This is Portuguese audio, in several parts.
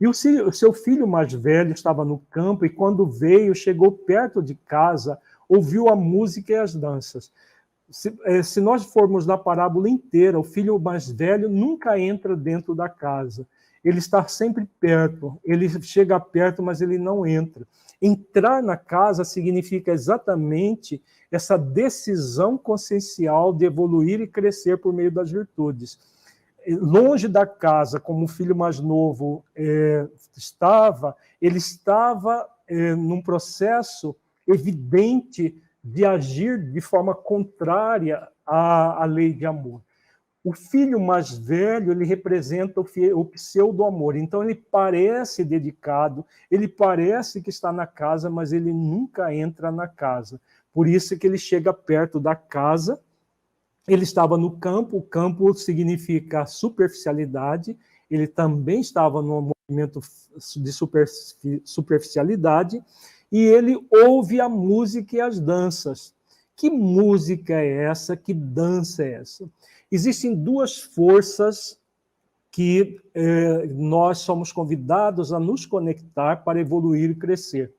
E o seu filho mais velho estava no campo, e quando veio, chegou perto de casa, ouviu a música e as danças. Se nós formos na parábola inteira, o filho mais velho nunca entra dentro da casa. Ele está sempre perto, ele chega perto, mas ele não entra. Entrar na casa significa exatamente essa decisão consciencial de evoluir e crescer por meio das virtudes. Longe da casa, como o filho mais novo estava, ele estava num processo evidente de agir de forma contrária à lei de amor. O filho mais velho, ele representa o pseudo-amor. Então, ele parece dedicado, ele parece que está na casa, mas ele nunca entra na casa. Por isso que ele chega perto da casa. Ele estava no campo, o campo significa superficialidade, ele também estava no movimento de superficialidade, e ele ouve a música e as danças. Que música é essa? Que dança é essa? Existem duas forças que nós somos convidados a nos conectar para evoluir e crescer.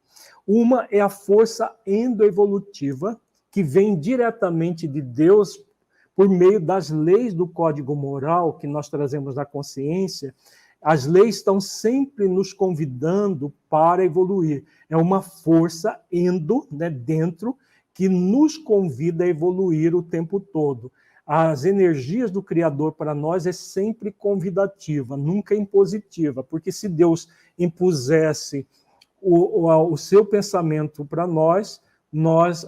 Uma é a força endoevolutiva, que vem diretamente de Deus por meio das leis do código moral que nós trazemos na consciência. As leis estão sempre nos convidando para evoluir. É uma força endo, né, dentro, que nos convida a evoluir o tempo todo. As energias do Criador para nós é sempre convidativa, nunca impositiva, porque se Deus impusesse o seu pensamento para nós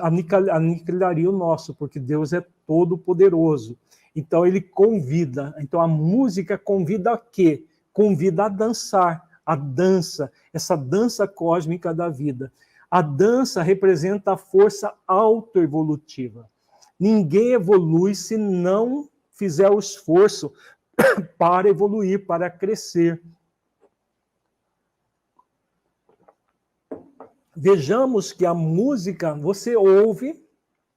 aniquilaria o nosso, porque Deus é todo-poderoso. Então, ele convida. Então, a música convida a quê? Convida a dançar. A dança, essa dança cósmica da vida. A dança representa a força autoevolutiva. Ninguém evolui se não fizer o esforço para evoluir, para crescer. Vejamos que a música você ouve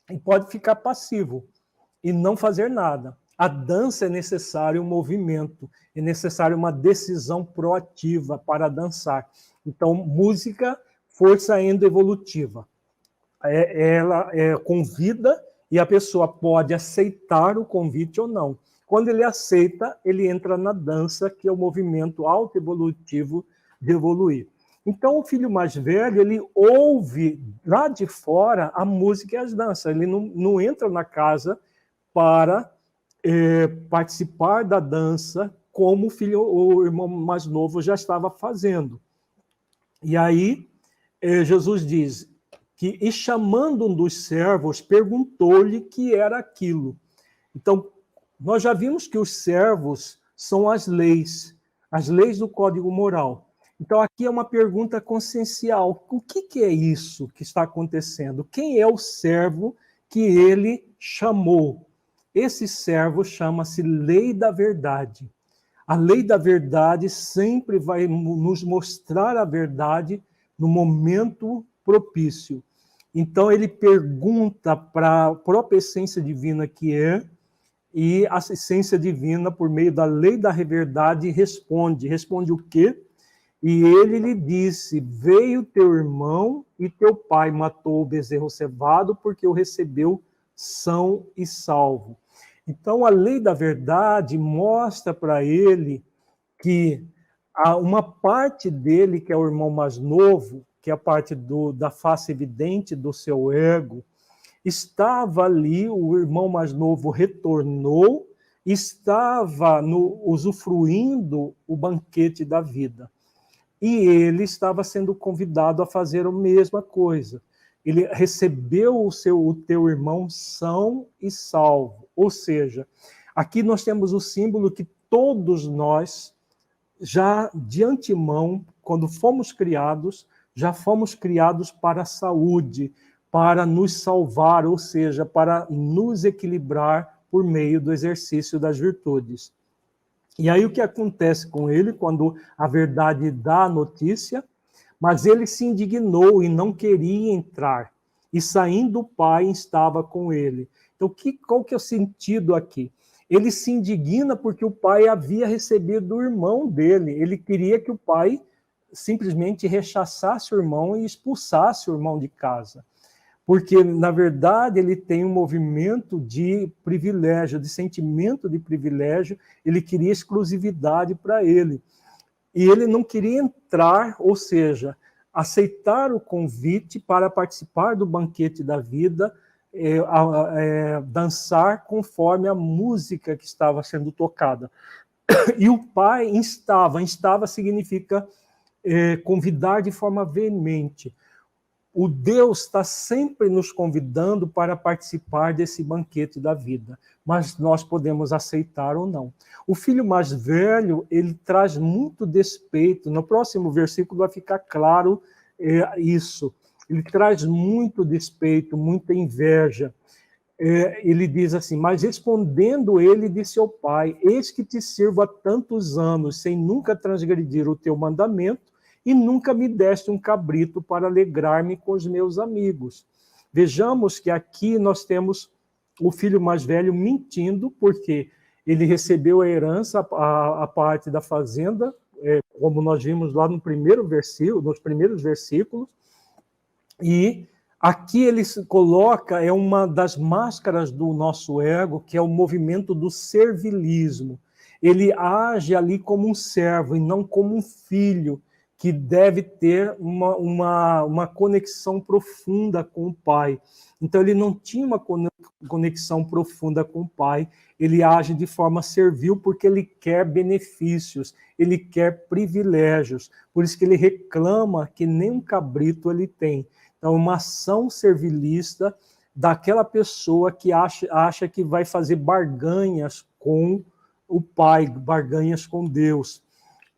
e pode ficar passivo e não fazer nada. A dança é necessário um movimento, é necessário uma decisão proativa para dançar. Então, música, força endoevolutiva. Ela convida e a pessoa pode aceitar o convite ou não. Quando ele aceita, ele entra na dança, que é o movimento autoevolutivo de evoluir. Então, o filho mais velho, ele ouve lá de fora a música e as danças. Ele não entra na casa para participar da dança, como o irmão mais novo já estava fazendo. E aí, Jesus diz que, e chamando um dos servos, perguntou-lhe que era aquilo. Então, nós já vimos que os servos são as leis do Código Moral. Então, aqui é uma pergunta consciencial. O que é isso que está acontecendo? Quem é o servo que ele chamou? Esse servo chama-se Lei da Verdade. A Lei da Verdade sempre vai nos mostrar a verdade no momento propício. Então, ele pergunta para a própria essência divina que é, e a essência divina, por meio da Lei da Verdade, responde. Responde o quê? E ele lhe disse, veio teu irmão e teu pai matou o bezerro cevado porque o recebeu são e salvo. Então, a Lei da Verdade mostra para ele que uma parte dele, que é o irmão mais novo, que é a parte da face evidente do seu ego, estava ali, o irmão mais novo retornou, estava usufruindo o banquete da vida. E ele estava sendo convidado a fazer a mesma coisa. Ele recebeu o teu irmão são e salvo. Ou seja, aqui nós temos o símbolo que todos nós, já de antemão, quando fomos criados, já fomos criados para a saúde, para nos salvar, ou seja, para nos equilibrar por meio do exercício das virtudes. E aí o que acontece com ele quando a verdade dá a notícia? Mas ele se indignou e não queria entrar. E saindo o pai estava com ele. Então, qual que é o sentido aqui? Ele se indigna porque o pai havia recebido o irmão dele. Ele queria que o pai simplesmente rechaçasse o irmão e expulsasse o irmão de casa. Porque, na verdade, ele tem um movimento de privilégio, de sentimento de privilégio, ele queria exclusividade para ele. E ele não queria entrar, ou seja, aceitar o convite para participar do banquete da vida, dançar conforme a música que estava sendo tocada. E o pai instava significa convidar de forma veemente. O Deus está sempre nos convidando para participar desse banquete da vida, mas nós podemos aceitar ou não. O filho mais velho, ele traz muito despeito. No próximo versículo vai ficar claro isso. Ele traz muito despeito, muita inveja. Ele diz assim, mas respondendo ele, disse ao pai, eis que te sirvo há tantos anos, sem nunca transgredir o teu mandamento, e nunca me deste um cabrito para alegrar-me com os meus amigos. Vejamos que aqui nós temos o filho mais velho mentindo, porque ele recebeu a herança, a parte da fazenda, como nós vimos lá no primeiro versículo, nos primeiros versículos, e aqui ele se coloca, uma das máscaras do nosso ego, que é o movimento do servilismo. Ele age ali como um servo e não como um filho, que deve ter uma conexão profunda com o pai. Então, ele não tinha uma conexão profunda com o pai, ele age de forma servil porque ele quer benefícios, ele quer privilégios, por isso que ele reclama que nem um cabrito ele tem. Então, uma ação servilista daquela pessoa que acha que vai fazer barganhas com o pai, barganhas com Deus.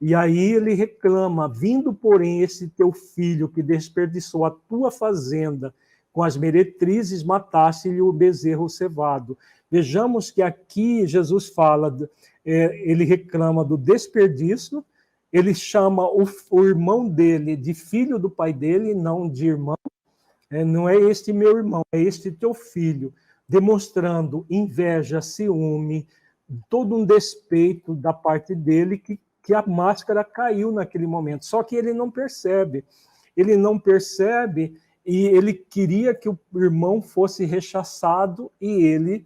E aí ele reclama, vindo, porém, esse teu filho que desperdiçou a tua fazenda com as meretrizes, mataste-lhe o bezerro cevado. Vejamos que aqui Jesus fala, ele reclama do desperdício, ele chama o irmão dele de filho do pai dele, não de irmão. Não é este meu irmão, é este teu filho, demonstrando inveja, ciúme, todo um despeito da parte dele que a máscara caiu naquele momento. Só que ele não percebe. Ele não percebe e ele queria que o irmão fosse rechaçado e ele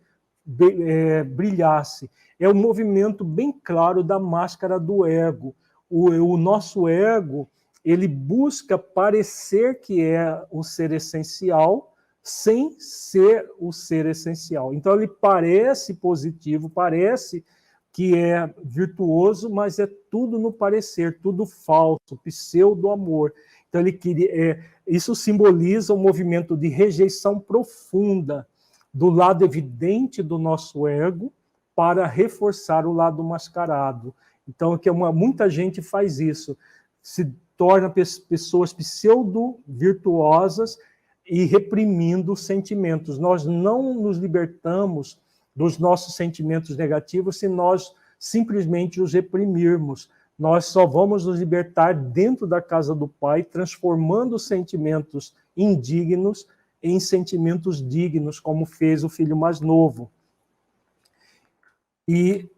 brilhasse. É um movimento bem claro da máscara do ego. O nosso ego, ele busca parecer que é o ser essencial sem ser o ser essencial. Então ele parece positivo, parece que é virtuoso, mas é tudo no parecer, tudo falso, pseudo-amor. Então, ele queria, isso simboliza um movimento de rejeição profunda do lado evidente do nosso ego para reforçar o lado mascarado. Então, muita gente faz isso, se torna pessoas pseudo-virtuosas e reprimindo sentimentos. Nós não nos libertamos dos nossos sentimentos negativos se nós simplesmente os reprimirmos. Nós só vamos nos libertar dentro da casa do Pai, transformando os sentimentos indignos em sentimentos dignos, como fez o filho mais novo. E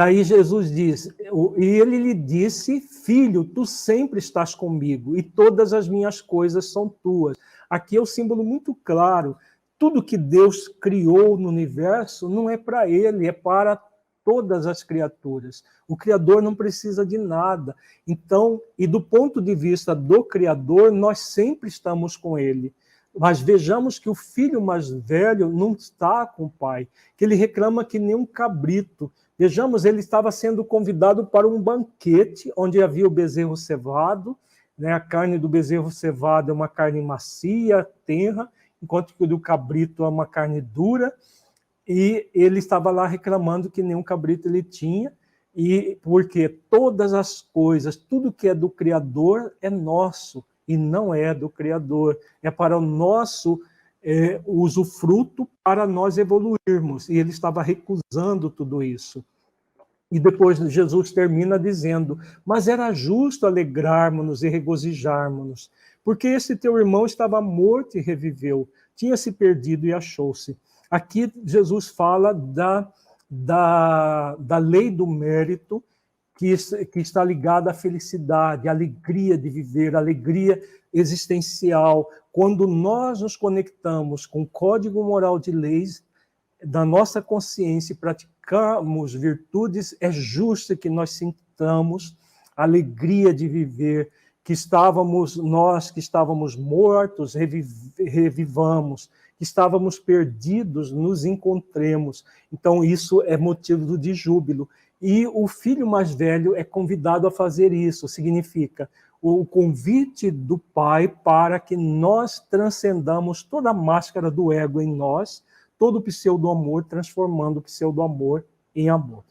aí Jesus diz, e ele lhe disse, filho, tu sempre estás comigo, e todas as minhas coisas são tuas. Aqui é o símbolo muito claro. Tudo que Deus criou no universo não é para ele, é para todas as criaturas. O Criador não precisa de nada. Então, e do ponto de vista do Criador, nós sempre estamos com ele. Mas vejamos que o filho mais velho não está com o pai, que ele reclama que nem um cabrito. Vejamos, ele estava sendo convidado para um banquete, onde havia o bezerro cevado, né? A carne do bezerro cevado é uma carne macia, tenra, enquanto que o do cabrito é uma carne dura, e ele estava lá reclamando que nenhum cabrito ele tinha, e porque todas as coisas, tudo que é do Criador é nosso, e não é do Criador, é para o nosso usufruto, para nós evoluirmos, e ele estava recusando tudo isso. E depois Jesus termina dizendo, mas era justo alegrarmos-nos e regozijarmos-nos, porque esse teu irmão estava morto e reviveu, tinha se perdido e achou-se. Aqui Jesus fala da lei do mérito, que está ligada à felicidade, à alegria de viver, à alegria existencial. Quando nós nos conectamos com o código moral de leis da nossa consciência e praticamos virtudes, é justo que nós sintamos a alegria de viver, que nós que estávamos mortos, revivamos, que estávamos perdidos, nos encontremos. Então, isso é motivo de júbilo. E o filho mais velho é convidado a fazer isso, significa o convite do pai para que nós transcendamos toda a máscara do ego em nós, todo o pseudo-amor, transformando o pseudo-amor em amor.